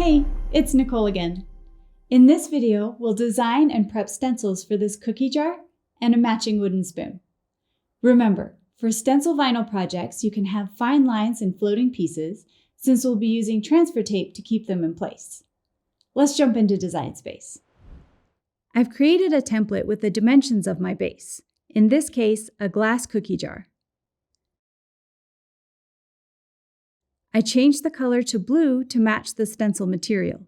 Hey, it's Nicole again. In this video, we'll design and prep stencils for this cookie jar and a matching wooden spoon. Remember, for stencil vinyl projects, you can have fine lines and floating pieces since we'll be using transfer tape to keep them in place. Let's jump into Design Space. I've created a template with the dimensions of my base, in this case, a glass cookie jar. I changed the color to blue to match the stencil material.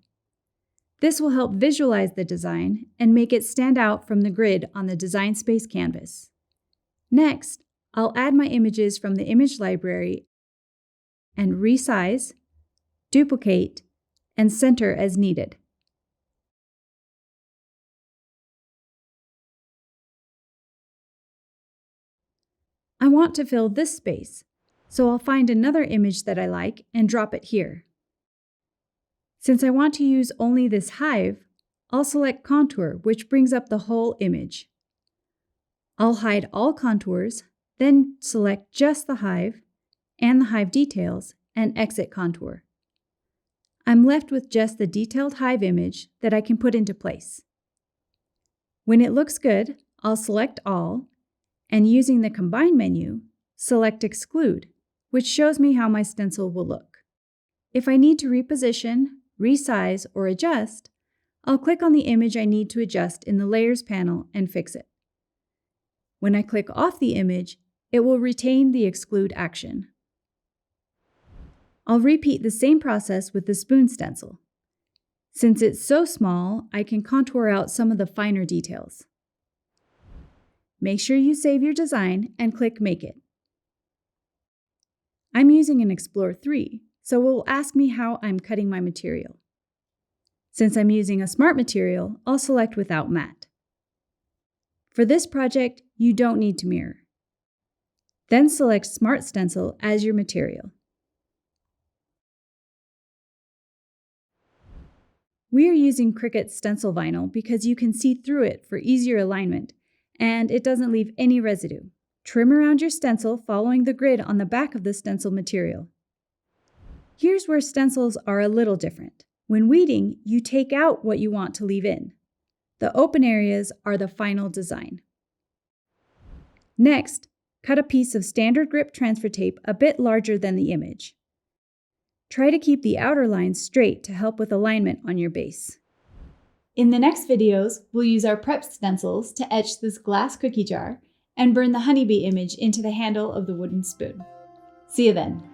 This will help visualize the design and make it stand out from the grid on the Design Space canvas. Next, I'll add my images from the image library and resize, duplicate, and center as needed. I want to fill this space, so I'll find another image that I like and drop it here. Since I want to use only this hive, I'll select Contour, which brings up the whole image. I'll hide all contours, then select just the hive and the hive details and exit Contour. I'm left with just the detailed hive image that I can put into place. When it looks good, I'll select all, and using the Combine menu, select Exclude, which shows me how my stencil will look. If I need to reposition, resize, or adjust, I'll click on the image I need to adjust in the Layers panel and fix it. When I click off the image, it will retain the Exclude action. I'll repeat the same process with the spoon stencil. Since it's so small, I can contour out some of the finer details. Make sure you save your design and click Make It. I'm using an Explore 3, so it will ask me how I'm cutting my material. Since I'm using a smart material, I'll select Without Matte. For this project, you don't need to mirror. Then select Smart Stencil as your material. We are using Cricut stencil vinyl because you can see through it for easier alignment, and it doesn't leave any residue. Trim around your stencil following the grid on the back of the stencil material. Here's where stencils are a little different. When weeding, you take out what you want to leave in. The open areas are the final design. Next, cut a piece of standard grip transfer tape a bit larger than the image. Try to keep the outer lines straight to help with alignment on your base. In the next videos, we'll use our prep stencils to etch this glass cookie jar and burn the honeybee image into the handle of the wooden spoon. See you then.